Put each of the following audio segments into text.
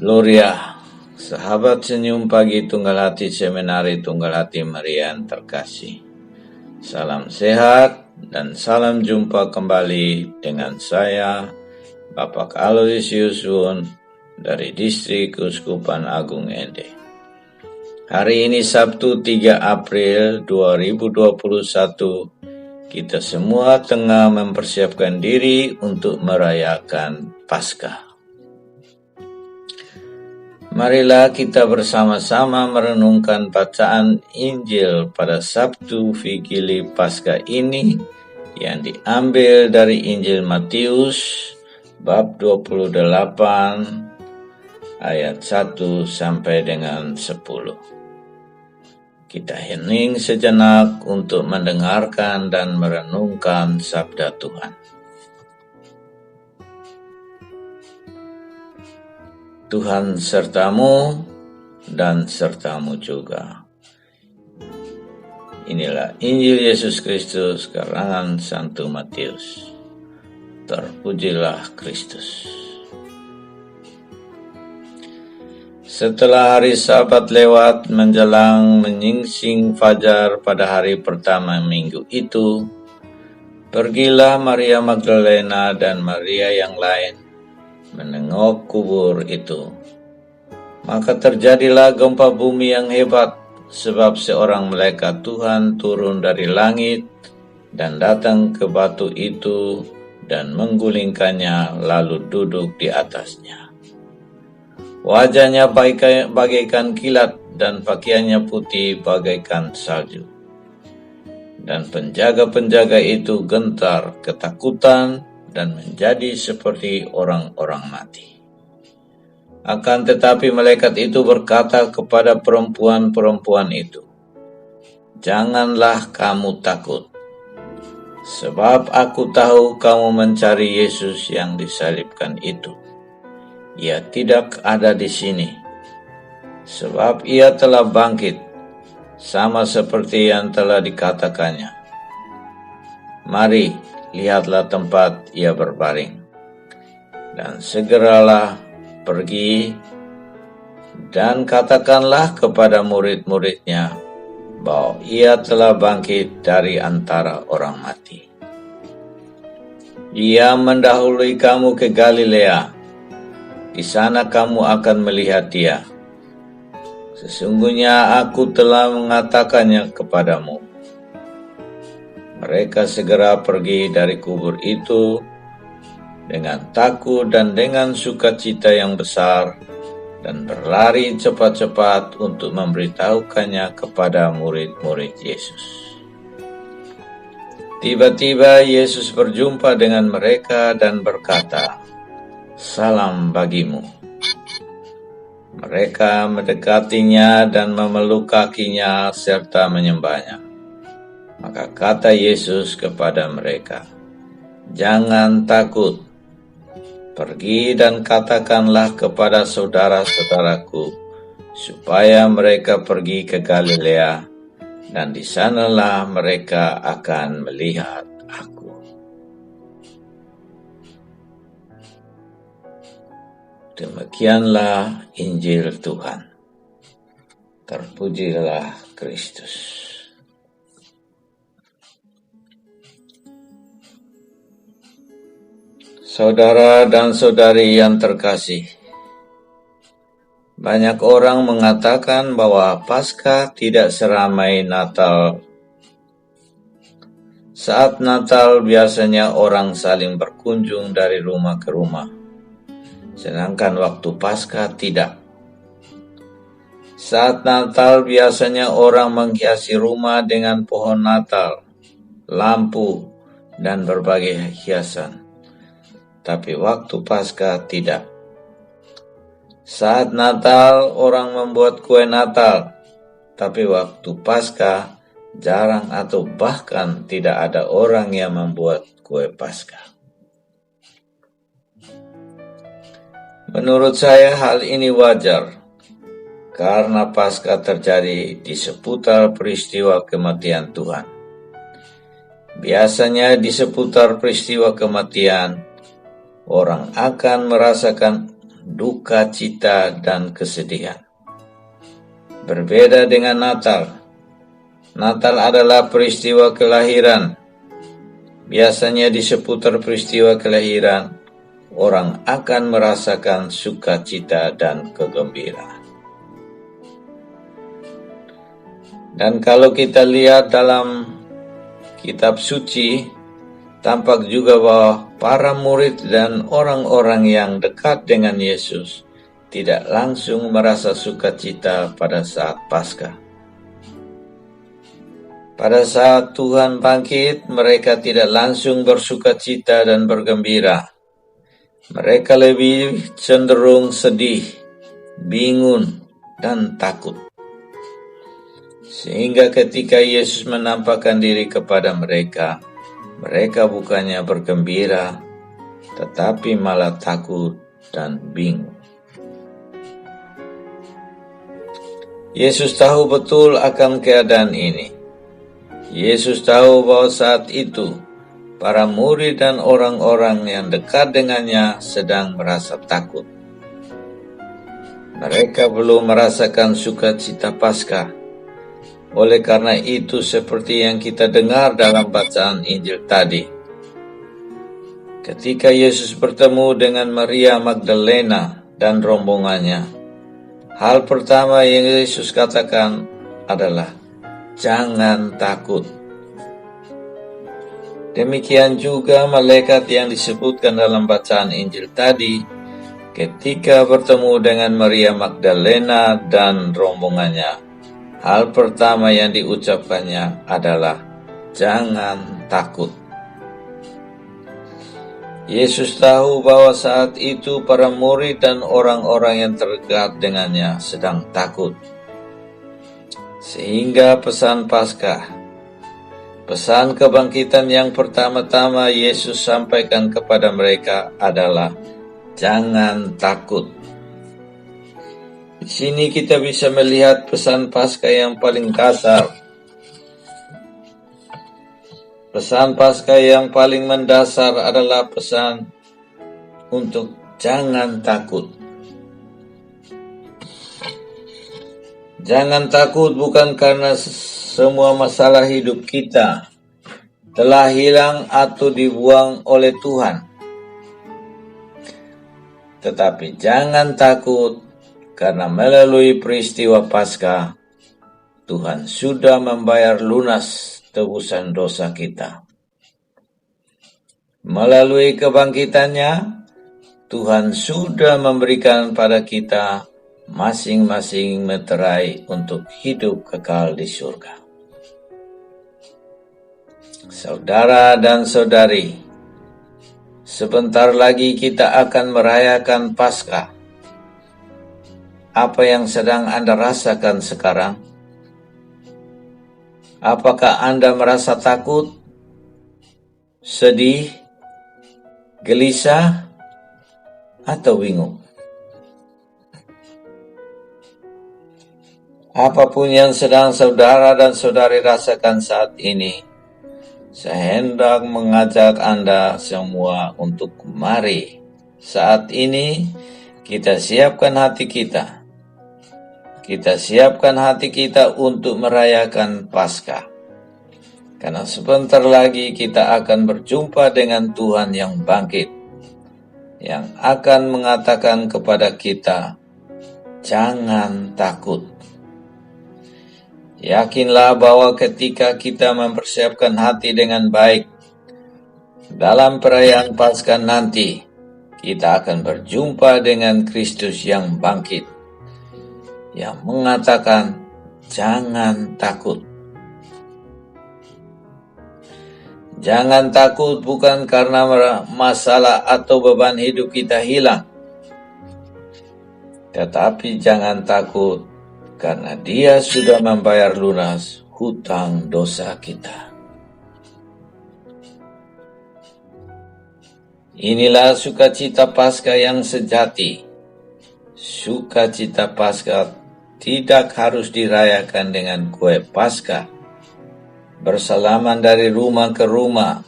Gloria, sahabat senyum pagi Tunggal Hati Seminari Tunggal Hati Maria yang terkasih. Salam sehat dan salam jumpa kembali dengan saya, Bapak Aloysius Wun dari Distrik Keuskupan Agung Ende. Hari ini Sabtu 3 April 2021, kita semua tengah mempersiapkan diri untuk merayakan Paskah. Marilah kita bersama-sama merenungkan bacaan Injil pada Sabtu Vigili Paskah ini yang diambil dari Injil Matius bab 28 ayat 1 sampai dengan 10. Kita hening sejenak untuk mendengarkan dan merenungkan sabda Tuhan. Tuhan sertamu dan sertamu juga. Inilah Injil Yesus Kristus karangan Santo Matius. Terpujilah Kristus. Setelah hari Sabat lewat menjelang menyingsing fajar pada hari pertama minggu itu, pergilah Maria Magdalena dan Maria yang lain menengok kubur itu. Maka terjadilah gempa bumi yang hebat, sebab seorang malaikat Tuhan turun dari langit dan datang ke batu itu dan menggulingkannya lalu duduk di atasnya. Wajahnya bagaikan kilat dan pakaiannya putih bagaikan salju. Dan penjaga-penjaga itu gentar ketakutan dan menjadi seperti orang-orang mati. Akan tetapi malaikat itu berkata kepada perempuan-perempuan itu, "Janganlah kamu takut, sebab aku tahu kamu mencari Yesus yang disalibkan itu. Ia tidak ada di sini, sebab ia telah bangkit, sama seperti yang telah dikatakannya. Mari, lihatlah tempat ia berbaring, dan segeralah pergi dan katakanlah kepada murid-muridnya bahwa ia telah bangkit dari antara orang mati. Ia mendahului kamu ke Galilea, di sana kamu akan melihat dia. Sesungguhnya aku telah mengatakannya kepadamu." Mereka segera pergi dari kubur itu dengan takut dan dengan sukacita yang besar dan berlari cepat-cepat untuk memberitahukannya kepada murid-murid Yesus. Tiba-tiba Yesus berjumpa dengan mereka dan berkata, "Salam bagimu." Mereka mendekatinya dan memeluk kakinya serta menyembahnya. Maka kata Yesus kepada mereka, "Jangan takut. Pergi dan katakanlah kepada saudara-saudaraku supaya mereka pergi ke Galilea, dan di sanalah mereka akan melihat aku." Demikianlah Injil Tuhan. Terpujilah Kristus. Saudara dan saudari yang terkasih, banyak orang mengatakan bahwa Paskah tidak seramai Natal. Saat Natal biasanya orang saling berkunjung dari rumah ke rumah, sedangkan waktu Paskah tidak. Saat Natal biasanya orang menghiasi rumah dengan pohon Natal, lampu, dan berbagai hiasan. Tapi waktu Paskah tidak. Saat Natal orang membuat kue Natal, tapi waktu Paskah jarang atau bahkan tidak ada orang yang membuat kue Paskah. Menurut saya hal ini wajar, karena Paskah terjadi di seputar peristiwa kematian Tuhan. Biasanya di seputar peristiwa kematian, orang akan merasakan duka cita dan kesedihan. Berbeda dengan Natal. Natal adalah peristiwa kelahiran. Biasanya di seputar peristiwa kelahiran, orang akan merasakan sukacita dan kegembiraan. Dan kalau kita lihat dalam kitab suci, tampak juga bahwa para murid dan orang-orang yang dekat dengan Yesus tidak langsung merasa sukacita pada saat Paskah. Pada saat Tuhan bangkit, mereka tidak langsung bersukacita dan bergembira. Mereka lebih cenderung sedih, bingung, dan takut. Sehingga ketika Yesus menampakkan diri kepada mereka, mereka bukannya bergembira, tetapi malah takut dan bingung. Yesus tahu betul akan keadaan ini. Yesus tahu bahwa saat itu, para murid dan orang-orang yang dekat dengannya sedang merasa takut. Mereka belum merasakan sukacita Paskah. Oleh karena itu, seperti yang kita dengar dalam bacaan Injil tadi, ketika Yesus bertemu dengan Maria Magdalena dan rombongannya, hal pertama yang Yesus katakan adalah, "Jangan takut." Demikian juga malaikat yang disebutkan dalam bacaan Injil tadi, ketika bertemu dengan Maria Magdalena dan rombongannya, hal pertama yang diucapkannya adalah, "Jangan takut." Yesus tahu bahwa saat itu para murid dan orang-orang yang terdekat dengannya sedang takut. Sehingga pesan Paskah, pesan kebangkitan yang pertama-tama Yesus sampaikan kepada mereka adalah, "Jangan takut." Di sini kita bisa melihat pesan Paskah yang paling dasar. Pesan Paskah yang paling mendasar adalah pesan untuk jangan takut. Jangan takut bukan karena semua masalah hidup kita telah hilang atau dibuang oleh Tuhan. Tetapi jangan takut karena melalui peristiwa Paskah, Tuhan sudah membayar lunas tebusan dosa kita. Melalui kebangkitannya, Tuhan sudah memberikan pada kita masing-masing meterai untuk hidup kekal di surga. Saudara dan saudari, sebentar lagi kita akan merayakan Paskah. Apa yang sedang Anda rasakan sekarang? Apakah Anda merasa takut, sedih, gelisah, atau bingung? Apapun yang sedang saudara dan saudari rasakan saat ini, saya hendak mengajak Anda semua untuk mari saat ini kita siapkan hati kita. Kita siapkan hati kita untuk merayakan Paskah. Karena sebentar lagi kita akan berjumpa dengan Tuhan yang bangkit, yang akan mengatakan kepada kita, "Jangan takut." Yakinlah bahwa ketika kita mempersiapkan hati dengan baik, dalam perayaan Paskah nanti, kita akan berjumpa dengan Kristus yang bangkit, yang mengatakan, "Jangan takut." Jangan takut bukan karena masalah atau beban hidup kita hilang, tetapi jangan takut karena Dia sudah membayar lunas hutang dosa kita. Inilah sukacita Paskah yang sejati. Sukacita Paskah tidak harus dirayakan dengan kue Paskah, bersalaman dari rumah ke rumah,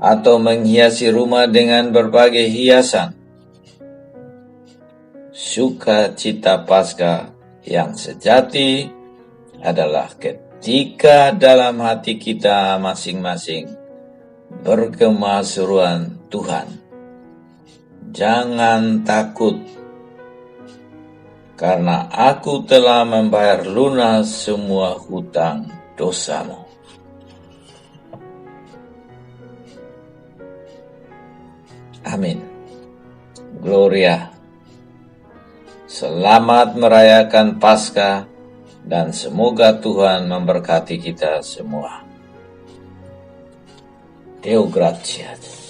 atau menghiasi rumah dengan berbagai hiasan. Sukacita Paskah yang sejati adalah ketika dalam hati kita masing-masing bergema seruan Tuhan, jangan takut, karena aku telah membayar lunas semua hutang dosamu. Amin. Gloria. Selamat merayakan Paskah dan semoga Tuhan memberkati kita semua. Deo gratias.